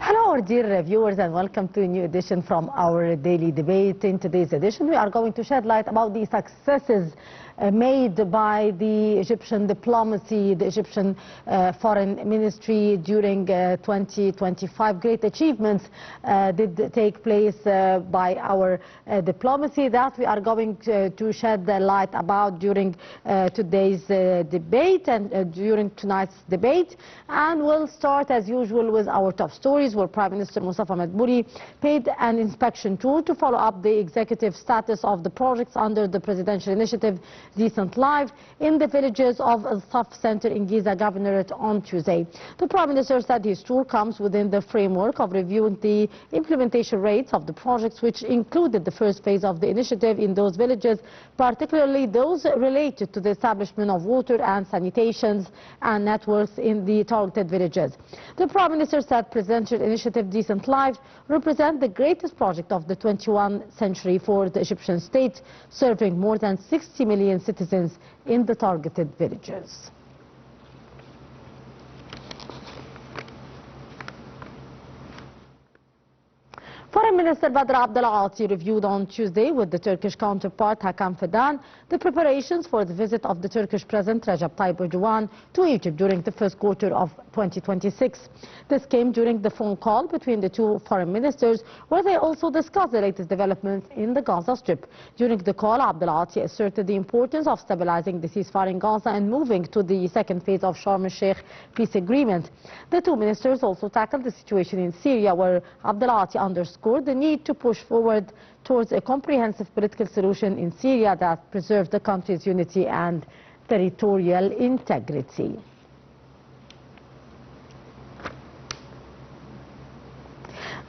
Hello, our dear viewers, and welcome to a new edition from our daily debate. In today's edition, we are going to shed light about the successes made by the Egyptian diplomacy, the Egyptian foreign ministry during 2025. Great achievements did take place by our diplomacy that we are going to shed the light about during today's debate and during tonight's debate. And we'll start as usual with our top stories, where Prime Minister Mustafa Madbouli paid an inspection tour to follow up the executive status of the projects under the presidential initiative Decent Life in the villages of Al-Saf Center in Giza Governorate on Tuesday. The Prime Minister said his tour comes within the framework of reviewing the implementation rates of the projects, which included the first phase of the initiative in those villages, particularly those related to the establishment of water and sanitation and networks in the targeted villages. The Prime Minister said presidential initiative Decent Life represents the greatest project of the 21st century for the Egyptian state, serving more than 60 million citizens in the targeted villages. Foreign Minister Badr Abdel-Ati reviewed on Tuesday with the Turkish counterpart Hakan Fidan the preparations for the visit of the Turkish President Recep Tayyip Erdogan to Egypt during the first quarter of 2026. This came during the phone call between the two foreign ministers, where they also discussed the latest developments in the Gaza Strip. During the call, Abdel-Ati asserted the importance of stabilizing the ceasefire in Gaza and moving to the second phase of Sharm el-Sheikh peace agreement. The two ministers also tackled the situation in Syria, where Abdel-Ati underscored the need to push forward towards a comprehensive political solution in Syria that preserves the country's unity and territorial integrity.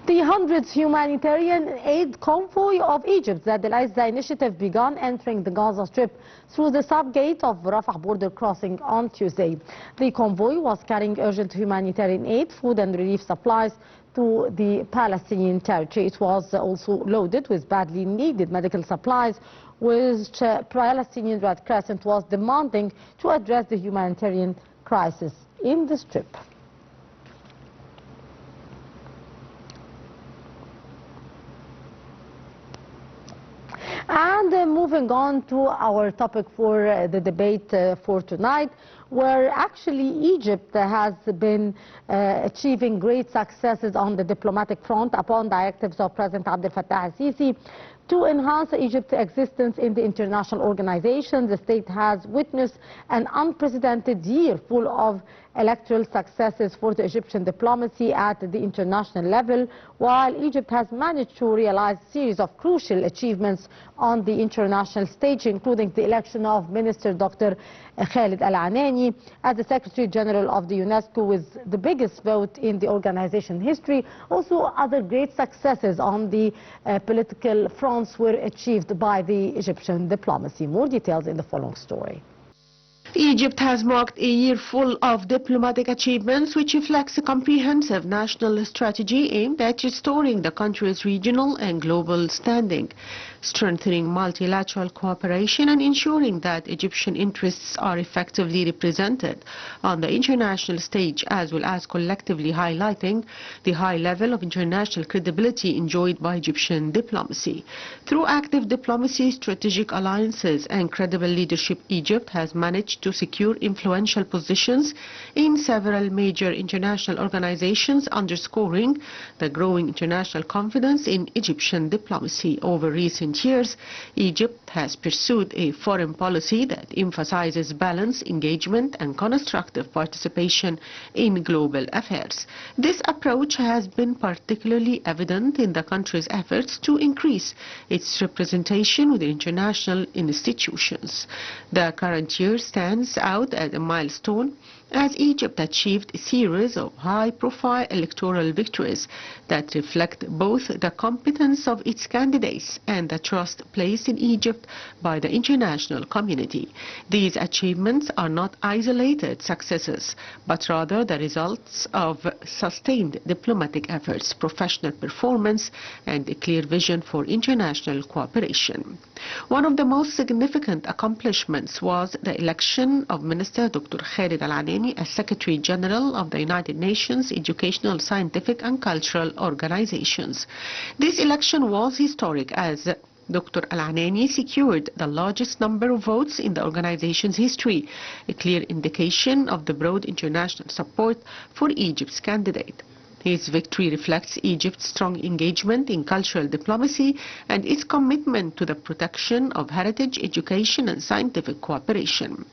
The 100th humanitarian aid convoy of Egypt that delays the initiative began entering the Gaza Strip through the south gate of Rafah border crossing on Tuesday. The convoy was carrying urgent humanitarian aid, food and relief supplies to the Palestinian territory. It was also loaded with badly needed medical supplies, which Palestinian Red Crescent was demanding to address the humanitarian crisis in the Strip. And moving on to our topic for the debate for tonight, where actually Egypt has been achieving great successes on the diplomatic front upon directives of President Abdel Fattah al-Sisi to enhance Egypt's existence in the international organization. The state has witnessed an unprecedented year full of electoral successes for the Egyptian diplomacy at the international level, while Egypt has managed to realize a series of crucial achievements on the international stage, including the election of Minister Dr. Khalid Al-Anani as the Secretary General of the UNESCO, with the biggest vote in the organization history. Also, other great successes on the political fronts were achieved by the Egyptian diplomacy. More details in the following story. Egypt has marked a year full of diplomatic achievements, which reflects a comprehensive national strategy aimed at restoring the country's regional and global standing, strengthening multilateral cooperation and ensuring that Egyptian interests are effectively represented on the international stage, as well as collectively highlighting the high level of international credibility enjoyed by Egyptian diplomacy. Through active diplomacy, strategic alliances and credible leadership, Egypt has managed to secure influential positions in several major international organizations, underscoring the growing international confidence in Egyptian diplomacy. Over recent years, Egypt has pursued a foreign policy that emphasizes balance, engagement and constructive participation in global affairs. This approach has been particularly evident in the country's efforts to increase its representation with international institutions. The current year stands out as a milestone, as Egypt achieved a series of high-profile electoral victories that reflect both the competence of its candidates and the trust placed in Egypt by the international community. These achievements are not isolated successes, but rather the results of sustained diplomatic efforts, professional performance, and a clear vision for international cooperation. One of the most significant accomplishments was the election of Minister Dr. Khalid Al-Anani Al-Anani as Secretary General of the United Nations Educational, Scientific and Cultural Organizations. This election was historic as Dr. Al-Anani secured the largest number of votes in the organization's history, a clear indication of the broad international support for Egypt's candidate. His victory reflects Egypt's strong engagement in cultural diplomacy and its commitment to the protection of heritage, education and scientific cooperation.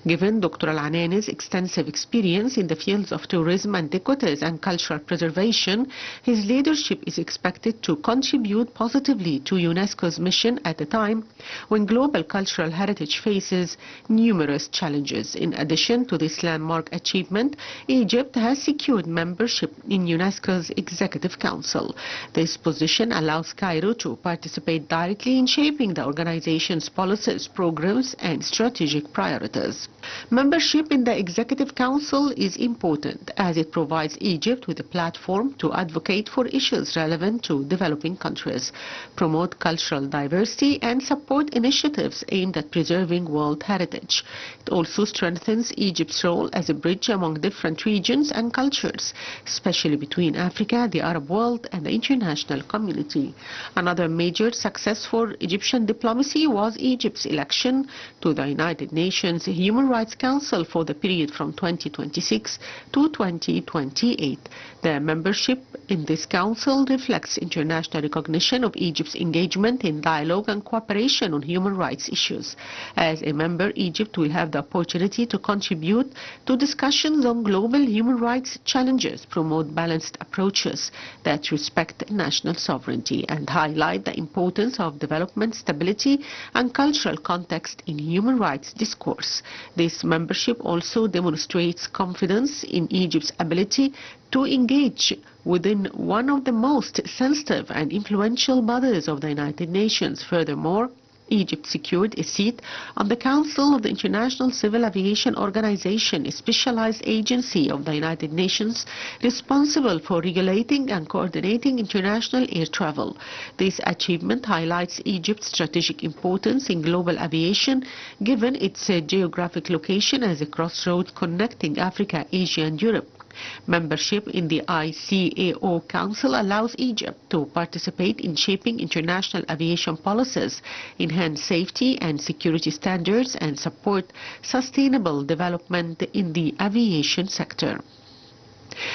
Given Dr. Al-Anani's extensive experience in the fields of tourism, antiquities and cultural preservation, his leadership is expected to contribute positively to UNESCO's mission at a time when global cultural heritage faces numerous challenges. In addition to this landmark achievement, Egypt has secured membership in UNESCO's Executive Council. This position allows Cairo to participate directly in shaping the organization's policies, programs and strategic priorities. Membership in the Executive Council is important as it provides Egypt with a platform to advocate for issues relevant to developing countries, promote cultural diversity and support initiatives aimed at preserving world heritage. It also strengthens Egypt's role as a bridge among different regions and cultures, especially between Africa, the Arab world and the international community. Another major success for Egyptian diplomacy was Egypt's election to the United Nations Human Rights Council for the period from 2026 to 2028. The membership in this council reflects international recognition of Egypt's engagement in dialogue and cooperation on human rights issues. As a member, Egypt will have the opportunity to contribute to discussions on global human rights challenges, promote balanced approaches that respect national sovereignty, and highlight the importance of development, stability and cultural context in human rights discourse. This membership also demonstrates confidence in Egypt's ability to engage within one of the most sensitive and influential bodies of the United Nations. Furthermore, Egypt secured a seat on the Council of the International Civil Aviation Organization, a specialized agency of the United Nations responsible for regulating and coordinating international air travel. This achievement highlights Egypt's strategic importance in global aviation, given its geographic location as a crossroads connecting Africa, Asia and Europe. Membership in the ICAO Council allows Egypt to participate in shaping international aviation policies, enhance safety and security standards, and support sustainable development in the aviation sector.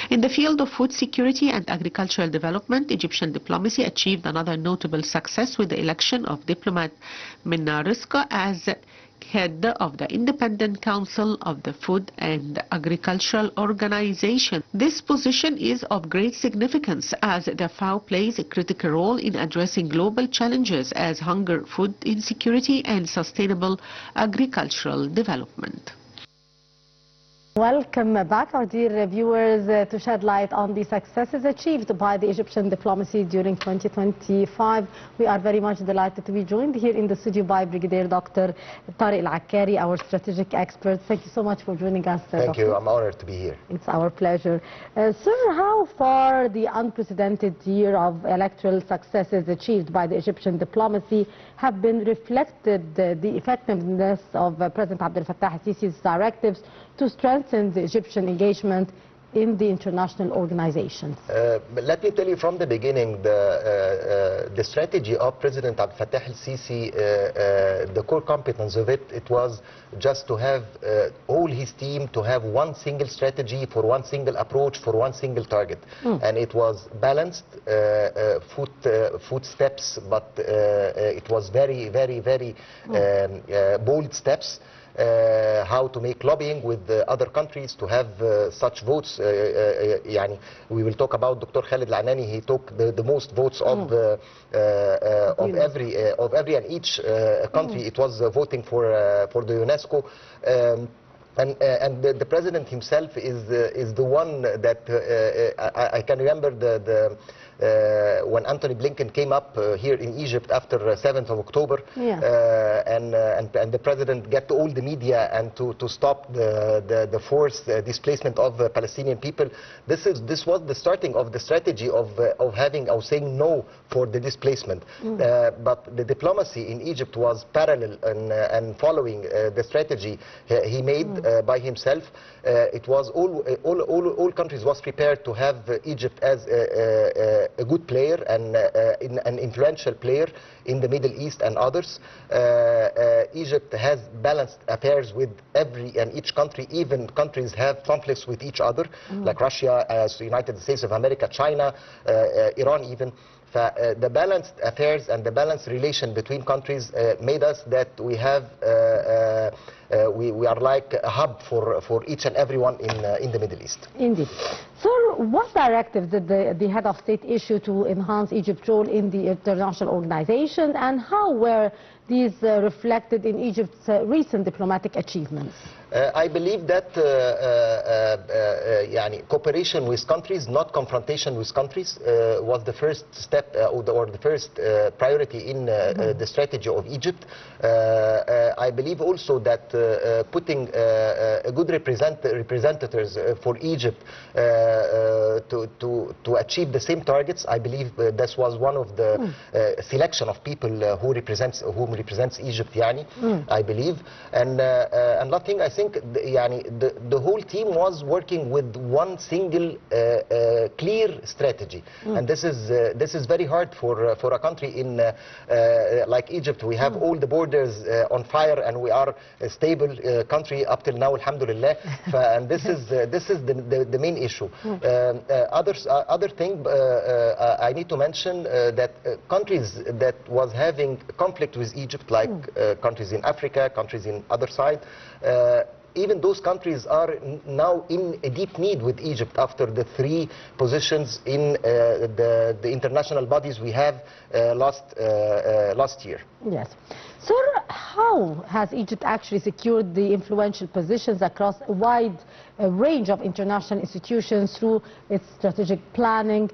In the field of food security and agricultural development, Egyptian diplomacy achieved another notable success with the election of diplomat Minna Rizqa as head of the Independent Council of the Food and Agricultural Organization. This position is of great significance as the FAO plays a critical role in addressing global challenges as hunger, food insecurity and sustainable agricultural development. Welcome back, our dear viewers, to shed light on the successes achieved by the Egyptian diplomacy during 2025. We are very much delighted to be joined here in the studio by Brigadier Dr. Tarek Aakary, our strategic expert. Thank you so much for joining us. Thank you. I'm honored to be here. It's our pleasure. Sir, how far the unprecedented year of electoral successes achieved by the Egyptian diplomacy have been reflected the effectiveness of President Abdel Fattah al-Sisi's directives to strengthen the Egyptian engagement in the international organizations? Let me tell you from the beginning, the strategy of President Abdel Fattah al-Sisi, the core competence of it was just to have all his team to have one single strategy for one single approach for one single target. And it was balanced footsteps, but it was very, very, very bold steps. How to make lobbying with other countries to have such votes. We will talk about Dr. Khalid Al-Anani. He took the most votes of every and each country. It was voting for the UNESCO. And the president himself is the one that I can remember when Anthony Blinken came up here in Egypt after 7th of October, and the president get to all the media and to stop the forced displacement of Palestinian people. This was the starting of the strategy of having or saying no for the displacement. But the diplomacy in Egypt was parallel and following the strategy he made by himself. It was all countries was prepared to have Egypt as a good player and an influential player in the Middle East and others. Egypt has balanced affairs with every and each country. Even countries have conflicts with each other, like Russia, United States of America, China, Iran even. The balanced affairs and the balanced relation between countries made us that we have we are like a hub for each and everyone in the Middle East. Indeed. Sir, what directives did the head of state issue to enhance Egypt's role in the international organization, and how were these reflected in Egypt's recent diplomatic achievements? I believe that cooperation with countries, not confrontation with countries, was the first step or the first priority in the strategy of Egypt. I believe also that putting a good representatives for Egypt to achieve the same targets, I believe this was one of the selection of people whom represents Egypt, I believe. And another thing, I think the whole team was working with one single clear strategy, and this is very hard for a country in like Egypt. We have all the borders on fire, and we are a stable country up till now, alhamdulillah. And this is the main issue. Other thing I need to mention that countries that was having conflict with Egypt, like countries in Africa, countries in other side, even those countries are now in a deep need with Egypt after the 3 positions in the international bodies we have last year. Yes. Sir, how has Egypt actually secured the influential positions across a wide range of international institutions through its strategic planning,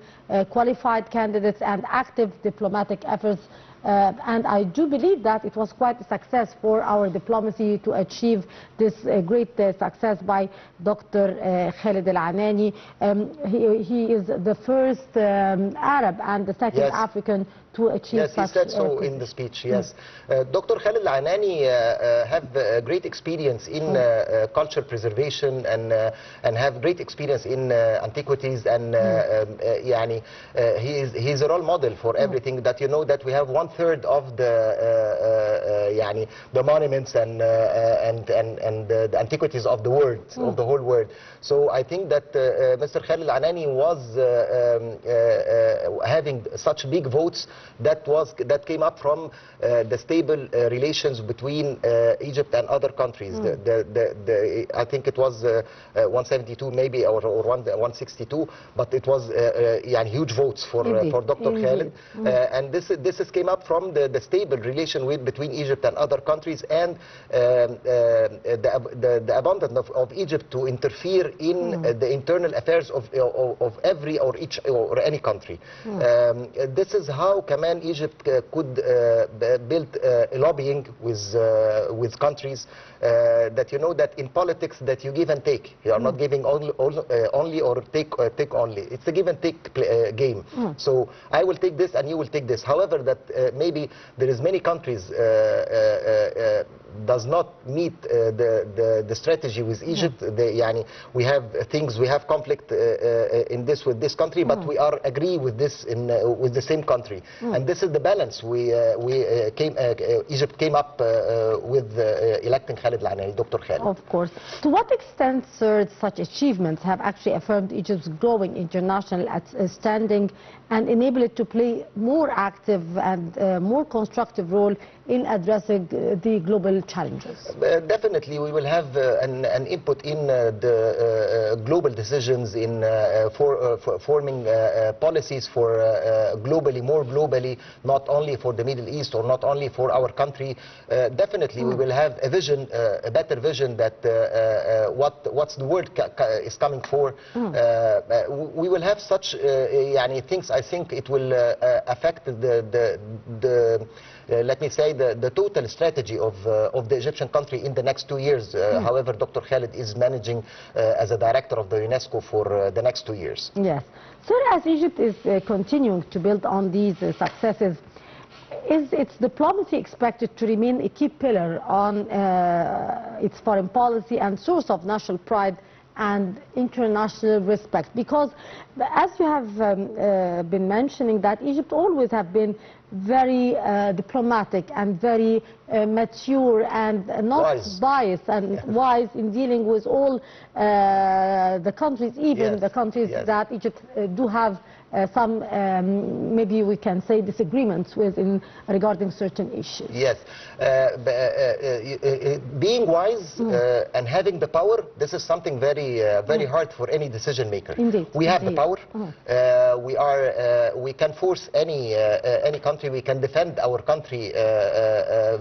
qualified candidates, and active diplomatic efforts? And I do believe that it was quite a success for our diplomacy to achieve this great success by Dr. Khaled Al-Anani. He is the first Arab and the second African to achieve such. Yes, he said so in the speech, yes. Dr. Khaled Al-Anani have great experience in culture preservation and have great experience in antiquities, and he is a role model for everything. That you know that we have 1/3 of the monuments and the antiquities of the world, of the whole world. So I think that Mr. Khaled Al-Anani was having such big votes that came up from the stable relations between Egypt and other countries. I think it was 172 maybe, or 162, but it was huge votes for Dr. Khaled. And this came up from the stable relation between Egypt and other countries, and the abandon of Egypt to interfere in the internal affairs of every or any country. This is how Egypt could build lobbying with countries, that you know that in politics that you give and take. You are not giving only or take only. It's a give and take game. So I will take this and you will take this. However, that maybe there is many countries does not meet the strategy with Egypt. We have things, we have conflict in this with this country, but we are agree with this with the same country. And this is the balance Egypt came up with electing Khaled Al-Anani, Dr. Khaled. Of course. To what extent, sir, such achievements have actually affirmed Egypt's growing international standing and enable it to play more active and more constructive role in addressing the global challenges? Definitely, we will have an input in the global decisions in forming policies for globally, more globally, not only for the Middle East or not only for our country. Definitely, we will have a vision, a better vision that what's the world is coming for. We will have such things. I think it will affect let me say the total strategy of the Egyptian country in the next 2 years. However, Dr. Khalid is managing as a director of the UNESCO for the next 2 years. Yes. So as Egypt is continuing to build on these successes, is its diplomacy expected to remain a key pillar on its foreign policy and source of national pride and international respect? Because as you have been mentioning, that Egypt always have been very diplomatic and very mature and not biased and wise in dealing with all the countries, even the countries that Egypt do have some, maybe we can say, disagreements with regarding certain issues. Yes. Being wise and having the power, this is something very hard for any decision maker. Indeed. We have the power. We can force any country. We can defend our country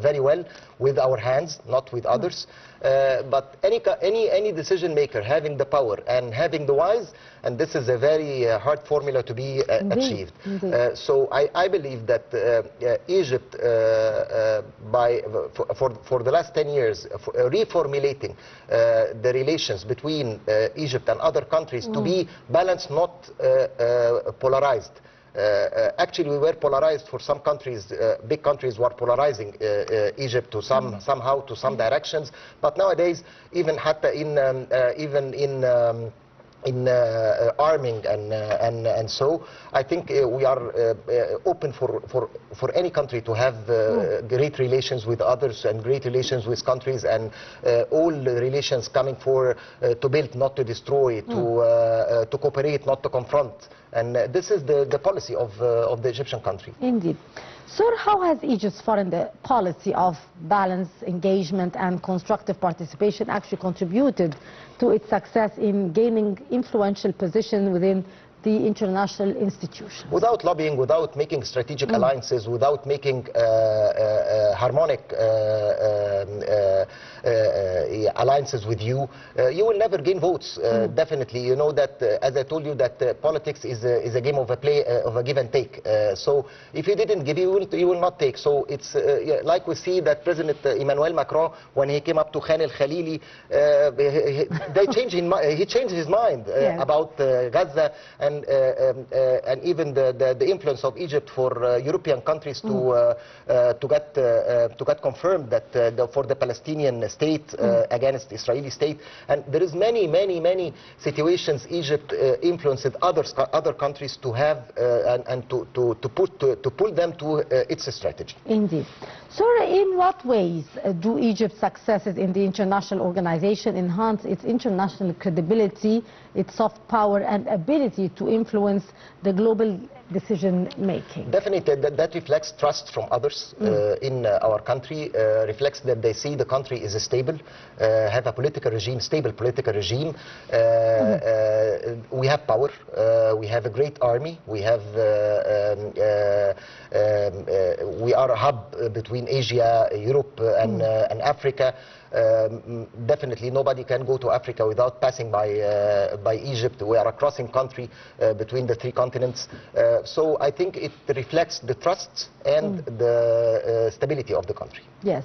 very well with our hands, not with others. But any decision maker having the power and having the wise, and this is a very hard formula to be achieved. So I believe that Egypt, for the last 10 years, reformulating the relations between Egypt and other countries to be balanced, not polarized. Actually, we were polarized for some countries. Big countries were polarizing Egypt to somehow to some directions. But nowadays, even in arming and so, I think we are open for any country to have great relations with others and great relations with countries, and all the relations coming to build, not to destroy, to cooperate, not to confront. And this is the policy of the Egyptian country. Indeed. Sir, how has Egypt's foreign policy of balanced engagement and constructive participation actually contributed to its success in gaining influential position within the international institutions? Without lobbying, without making strategic alliances, without making harmonic alliances with you, you will never gain votes. Definitely, you know that. As I told you, that politics is a game of a give and take. So if you didn't give, you will not take. So it's like we see that President Emmanuel Macron, when he came up to Khan el-Khalili, he changed his mind about Gaza, and even the influence of Egypt for European countries to get confirmed that for the Palestinian state against the Israeli state. And there is many situations Egypt influenced other countries to have and to pull them to its strategy. Indeed. So in what ways do Egypt's successes in the international organization enhance its international credibility, its soft power and ability to influence the global decision making? Definitely, that reflects trust from others in our country, reflects that they see the country is stable, have a political regime, stable political regime. We have power, we have a great army, we are a hub between Asia, Europe and Africa. Definitely nobody can go to Africa without passing by Egypt. We are a crossing country between the three continents. So I think it reflects the trust and the stability of the country. Yes.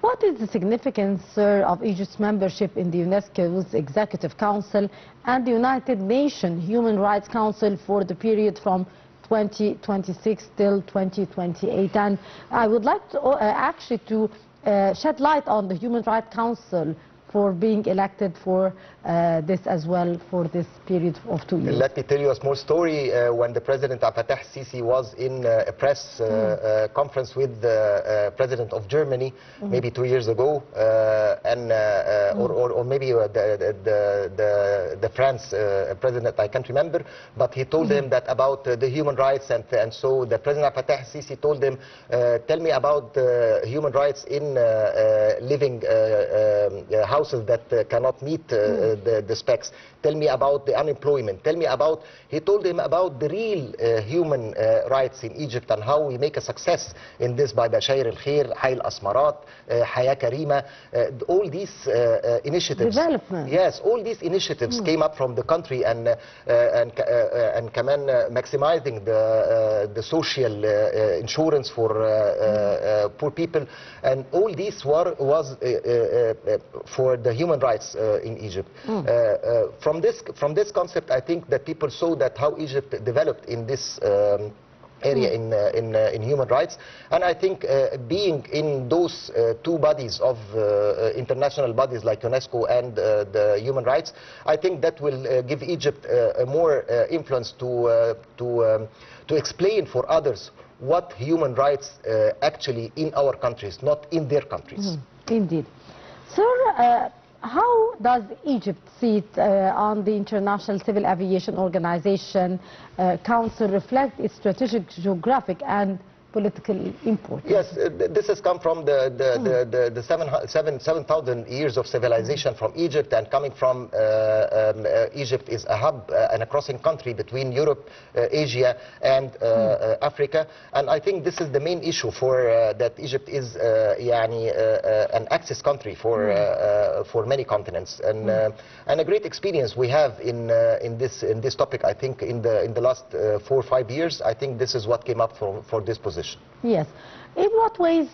What is the significance, sir, of Egypt's membership in the UNESCO's Executive Council and the United Nations Human Rights Council for the period from 2026 till 2028? And I would like to actually to shed light on the Human Rights Council for being elected for this as well, for this period of 2 years. Let me tell you a small story. When the President Abdel Fattah al-Sisi was in a press conference with the President of Germany, maybe 2 years ago, or maybe the France President, I can't remember, but he told him that about the human rights, and so the President Abdel Fattah al-Sisi told him, tell me about human rights in living houses that cannot meet the specs. Tell me about the unemployment. Tell me about, he told him about the real human rights in Egypt and how we make a success in this by Bashair al-Khair, Hay al-Asmarat, Haya Karima, all these initiatives. Development. Yes, all these initiatives came up from the country, and maximizing the social insurance for poor people, and all this was for the human rights in Egypt. From this concept, I think that people saw that how Egypt developed in this area in human rights, and I think being in those two bodies of international bodies like UNESCO and the human rights, I think that will give Egypt more influence to explain for others what human rights actually in our countries, not in their countries. Indeed. Sir, how does Egypt see it on the International Civil Aviation Organization Council reflect its strategic, geographic and political importance? Yes, this has come from the 7,000 years of civilization from Egypt, and coming from Egypt is a hub and a crossing country between Europe, Asia and Africa, and I think this is the main issue for that Egypt is an access country for many continents, and a great experience we have in this topic. I think in the last 4 or 5 years, I think this is what came up for this position. Yes. In what ways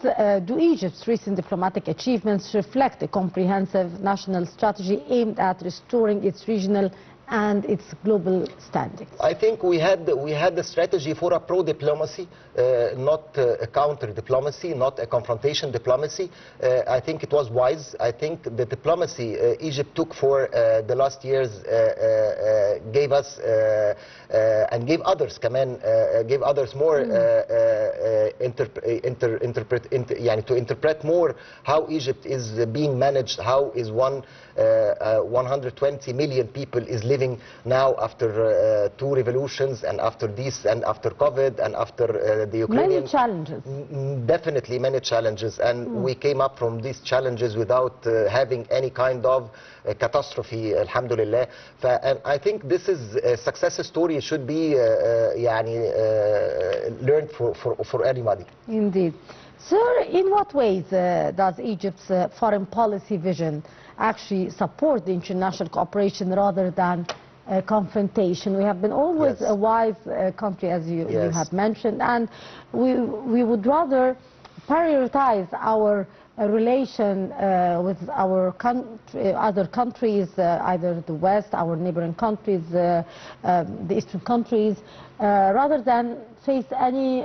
do Egypt's recent diplomatic achievements reflect a comprehensive national strategy aimed at restoring its regional and its global standings? I think we had the strategy for a pro-diplomacy, not a counter-diplomacy, not a confrontation diplomacy. I think it was wise. I think the diplomacy Egypt took for the last years gave us and gave others, gave others more to interpret more how Egypt is being managed, how is 120 million people is living now after 2 revolutions, and after this, and after COVID, and after the Ukrainian... Many challenges. Definitely many challenges, and we came up from these challenges without having any kind of catastrophe, alhamdulillah. And I think this is a success story, should be learned for anybody. Indeed. Sir, in what ways does Egypt's foreign policy vision actually support the international cooperation rather than confrontation? We have been always a wise country, as you have mentioned, and we would rather prioritize our relation with our other countries, either the West, our neighboring countries, the Eastern countries, rather than face any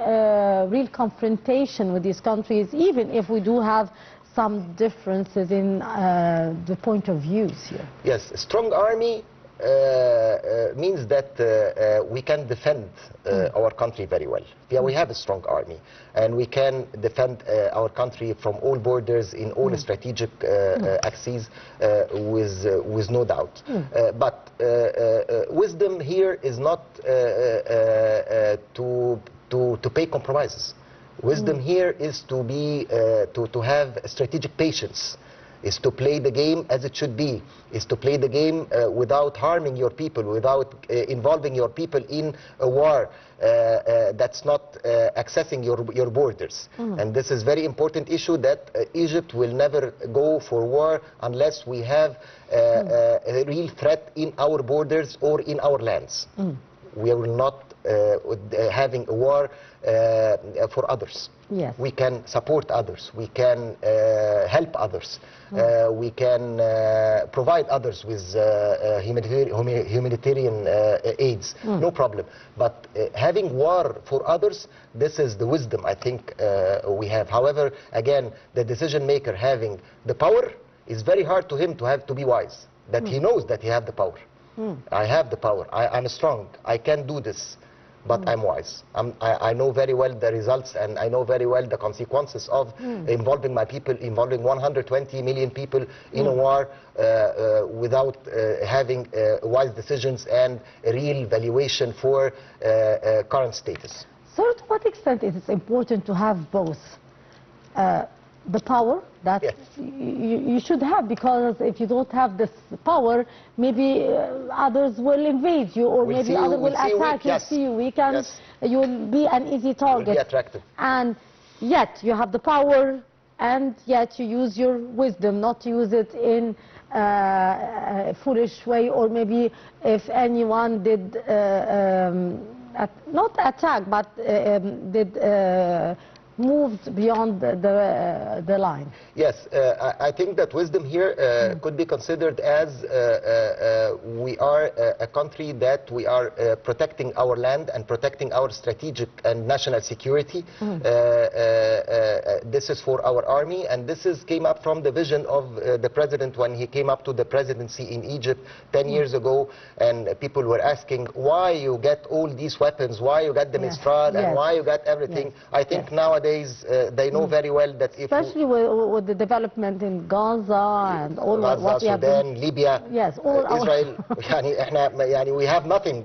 real confrontation with these countries, even if we do have some differences in the point of views here. Yes, a strong army means that we can defend our country very well. Yeah, we have a strong army, and we can defend our country from all borders in all strategic axes with no doubt. But wisdom here is not to pay compromises. Wisdom here is to be to have strategic patience, is to play the game as it should be, is to play the game without harming your people, without involving your people in a war that's not accessing your borders. And this is very important issue, that Egypt will never go for war unless we have a real threat in our borders or in our lands. We will not having a war for others. Yes. We can support others, we can help others, we can provide others with humanitarian aids, no problem. But having war for others, this is the wisdom I think we have. However, again, the decision maker having the power it's very hard to him to have to be wise. That he knows that he has the power. I have the power. I'm strong. I can do this. But I'm wise. I know very well the results, and I know very well the consequences of involving my people, involving 120 million people in a war without having wise decisions and a real valuation for current status. So to what extent is it important to have both the power that you should have, because if you don't have this power, maybe others will invade you, or maybe others will attack you, see you weak, and you will be an easy target. Will be attractive. And yet you have the power, and yet you use your wisdom, not to use it in a foolish way, or maybe if anyone did not attack, but did moved beyond the line. Yes, I think that wisdom here could be considered as we are a country that we are protecting our land and protecting our strategic and national security. This is for our army, and this came up from the vision of the president when he came up to the presidency in Egypt 10 years ago, and people were asking why you get all these weapons, why you get the Mistral, and why you got everything. I think nowadays they know very well that if especially with the development in Gaza and all Gaza, what we Sudan, have Libya, all Israel, we have nothing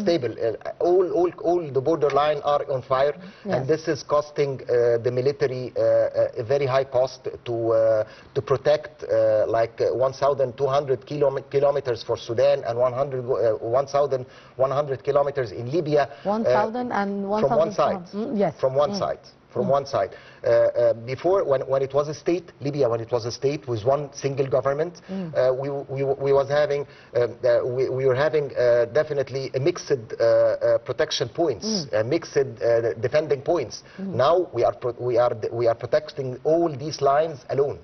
stable. All the borderline are on fire, and this is costing the military a very high cost to protect like 1,200 kilometers for Sudan and 1,100 kilometers in Libya. 1,000 and 1,000 from one side. From one side. From one side. Before, when it was a state, Libya, when it was a state with one single government, we were having definitely a mixed protection points, mixed defending points. Now we are protecting all these lines alone,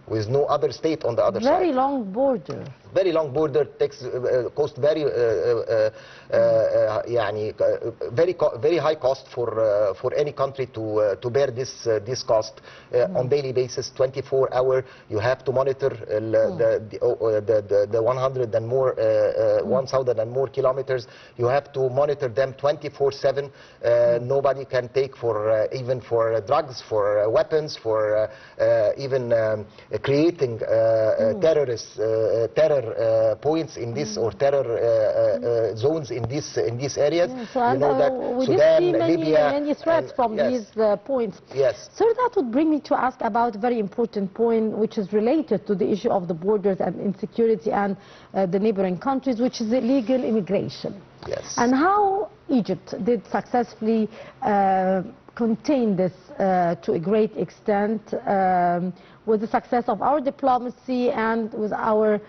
with no other state on the other side. Very long border. Very long border, takes cost very very high cost for any country to bear this cost on daily basis. 24 hours you have to monitor the 100 and more 1,000 and more kilometers. You have to monitor them 24/7. Nobody can take for even for drugs, for weapons, for even creating terror points in this, or terror zones in these areas. So you know that we Sudan, did see Libya, many threats from these points. Yes. So that would bring me to ask about a very important point, which is related to the issue of the borders and insecurity and the neighboring countries, which is illegal immigration. Yes. And how Egypt did successfully contain this to a great extent with the success of our diplomacy and with our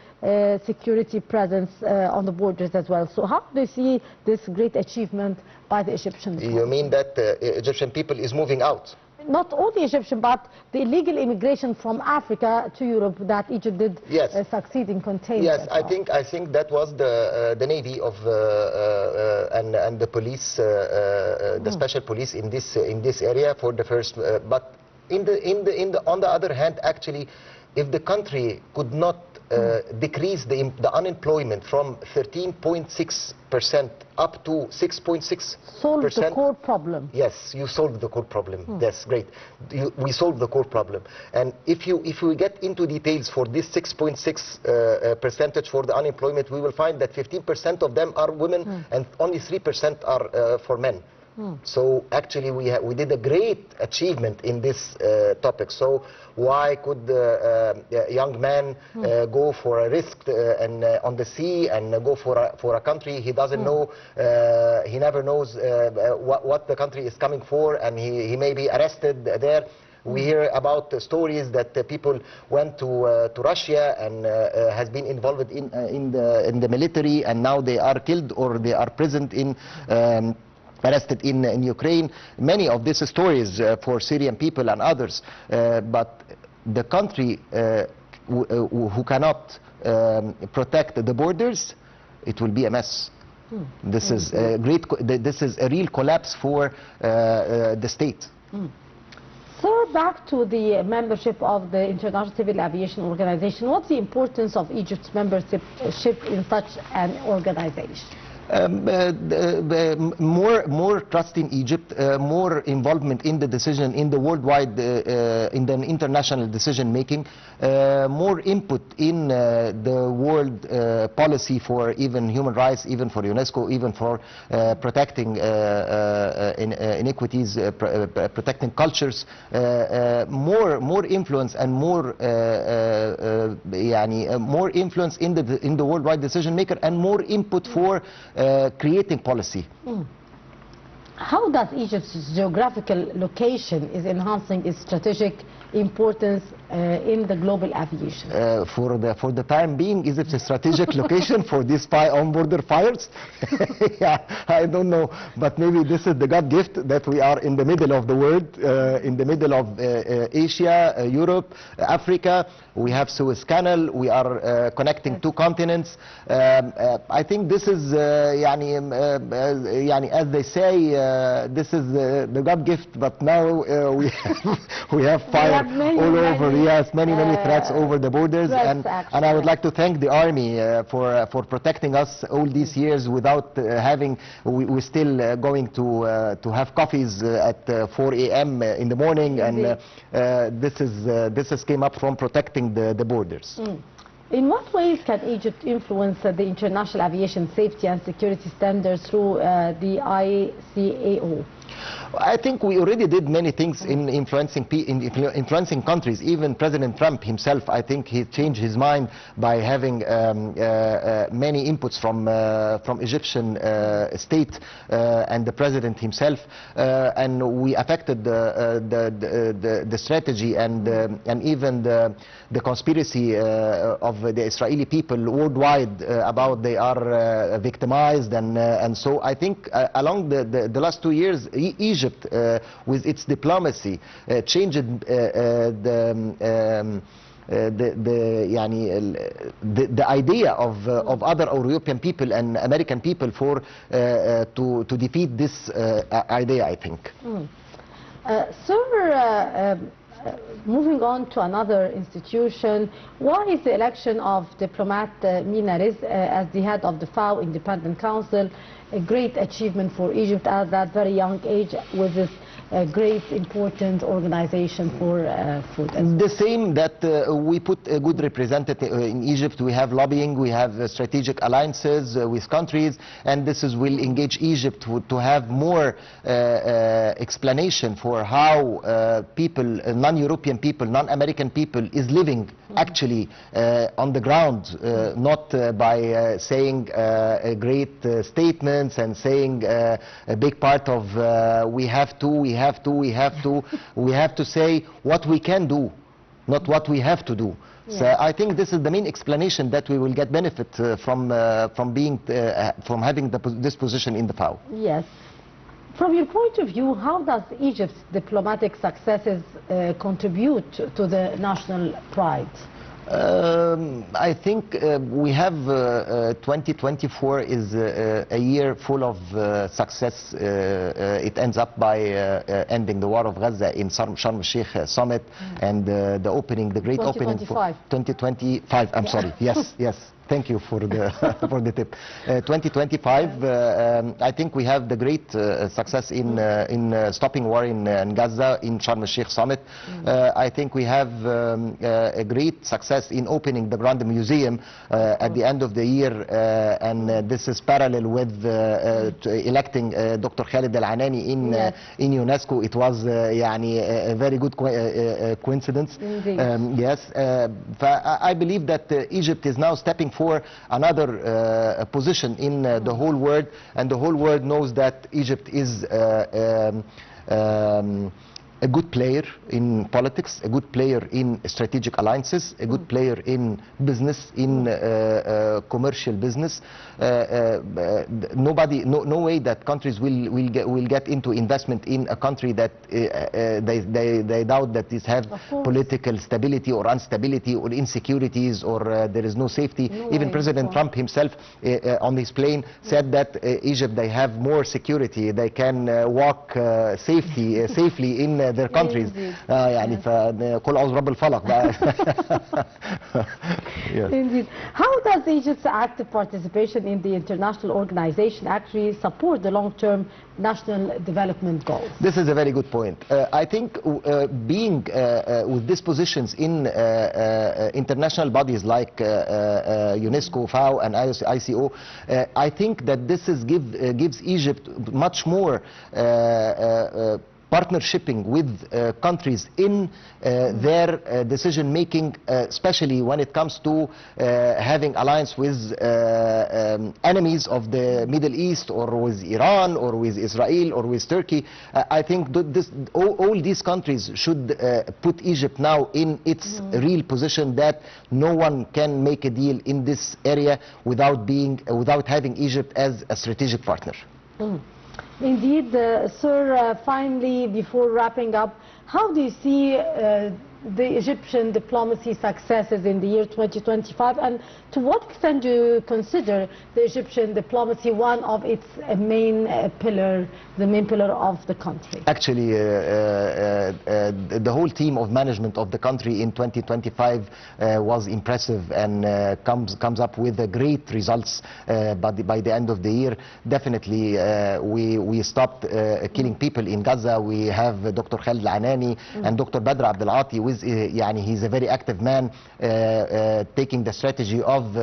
security presence on the borders as well. So how do you see this great achievement by the Egyptians? You mean that Egyptian people is moving out? Not only Egyptian, but the illegal immigration from Africa to Europe that Egypt did succeed in containing. Yes, I think that was the Navy of and the police, the special police in this area for the first. But on the other hand, actually, if the country could not decrease the unemployment from 13.6% up to 6.6%. Solve the core problem. Yes, you solved the core problem. That's great. We solved the core problem. And if we get into details for this 6.6 percentage for the unemployment, we will find that 15% of them are women and only 3% are for men. So actually we did a great achievement in this topic. So why could a young man go for a risk on the sea and go for a country he doesn't know, he never knows what the country is coming for, and he may be arrested there. We hear about stories that people went to Russia and has been involved in the military, and now they are killed or they are present in arrested in Ukraine. Many of these stories for Syrian people and others, but the country who cannot protect the borders, it will be a mess. This is a great. This is a real collapse for the state. Third, are back to the membership of the International Civil Aviation Organization. What's the importance of Egypt's membership in such an organization? More trust in Egypt, more involvement in the decision, in the worldwide, in the international decision making, more input in the world policy for even human rights, even for UNESCO, even for protecting inequities, protecting cultures, more influence and more more influence in the worldwide decision maker, and more input for creating policy. How does Egypt's geographical location is enhancing its strategic importance in the global aviation? For the time being, Egypt's a strategic location for these on-border fires. Yeah, I don't know, but maybe this is the God gift that we are in the middle of the world, in the middle of Asia, Europe, Africa. We have Suez Canal. We are connecting two continents. I think this is, as they say, this is the God gift. But now we have fire all over. Yes, many threats over the borders, and I would like to thank the army for protecting us all these years without having. We're still going to have coffees at 4 a.m. in the morning, and this has came up from protecting the borders. In what ways can Egypt influence the international aviation safety and security standards through the ICAO? I think we already did many things in influencing countries. Even President Trump himself, I think he changed his mind by having many inputs from Egyptian state and the president himself, and we affected the strategy and even the conspiracy of the Israeli people worldwide about they are victimized, and so I think along the last 2 years, Egypt, with its diplomacy, changed the idea of other European people and American people for to defeat this idea, I think. Sir, moving on to another institution, why is the election of diplomat Mina Riz as the head of the FAO Independent Council a great achievement for Egypt at that very young age, with this great important organization for food? The same that we put a good representative in Egypt. We have lobbying, we have strategic alliances with countries, and this will engage Egypt to have more explanation for how people, non-European people, non-American people is living actually on the ground, not by saying great statements and saying a big part of we have to say what we can do, not what we have to do. Yes. So I think this is the main explanation that we will get benefit from having this position in the FAO. Yes. From your point of view, how does Egypt's diplomatic successes contribute to the national pride? I think we have 2024 is a year full of success. It ends up by ending the war of Gaza in Sharm el-Sheikh summit, and the opening, the great opening for 2025. I'm sorry. Yes, yes. Thank you for the for the tip. 2025, I think we have the great success in stopping war in Gaza in Sharm el-Sheikh summit. I think we have a great success in opening the Grand Museum at the end of the year, and this is parallel with electing Dr. Khalid Al-Anani in UNESCO. It was a very good coincidence. Yes, I believe that Egypt is now stepping for another position in the whole world, and the whole world knows that Egypt is a good player in politics, a good player in strategic alliances, a good player in business, in commercial business. No way that countries will get into investment in a country that they doubt that it have political stability or instability or insecurities, or there is no safety. Even President Trump himself on his plane said that Egypt, they have more security, they can walk safely in their countries. يعني فكل أعوذ برب الفلق بقى. Yes. Indeed. How does Egypt's active participation in the international organization actually support the long-term national development goals? This is a very good point. I think being with these positions in international bodies like UNESCO, FAO, and ICO, I think that this is gives Egypt much more partnershiping with countries in their decision making, especially when it comes to having alliance with enemies of the Middle East, or with Iran, or with Israel, or with Turkey. I think all these countries should put Egypt now in its real position that no one can make a deal in this area without having Egypt as a strategic partner. Indeed, sir, finally, before wrapping up, how do you see the Egyptian diplomacy successes in the year 2025, and to what extent do you consider the Egyptian diplomacy one of its main pillar, the main pillar of the country? Actually, the whole team of management of the country in 2025 was impressive and comes up with great results by the end of the year. Definitely, we stopped killing people in Gaza. We have Dr. Khalid Al-Anani and Dr. Badr Abdel Ati. He's a very active man, taking the strategy of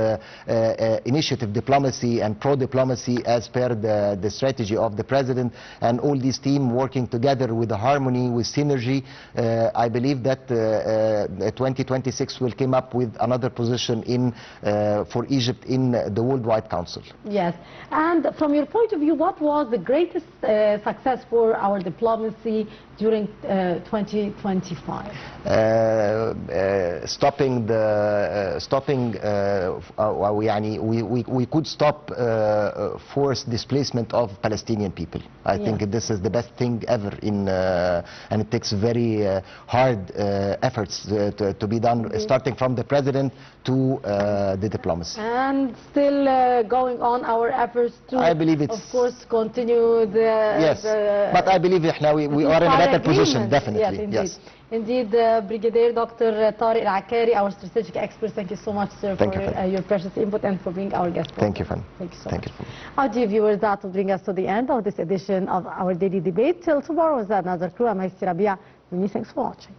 initiative diplomacy and pro-diplomacy as per the strategy of the president, and all this team working together with harmony, with synergy. I believe that 2026 will come up with another position for Egypt in the Worldwide Council. Yes, and from your point of view, what was the greatest success for our diplomacy during 2025? We could stop forced displacement of Palestinian people. I think this is the best thing ever and it takes very hard efforts to be done, starting from the president to the diplomacy. And still going on our efforts to, I believe it's, of course, continue the... Yes, but I believe we are in a better position, definitely. Yes, indeed. Yes. Indeed, Brigadier Dr. Tarek Aakary, our strategic expert, thank you so much, sir, for your precious input and for being our guest. Thank you, Fan. Thank you so much. Our dear viewers, that will bring us to the end of this edition of our daily debate. Till tomorrow with another crew. I'm Rabia. Many thanks for watching.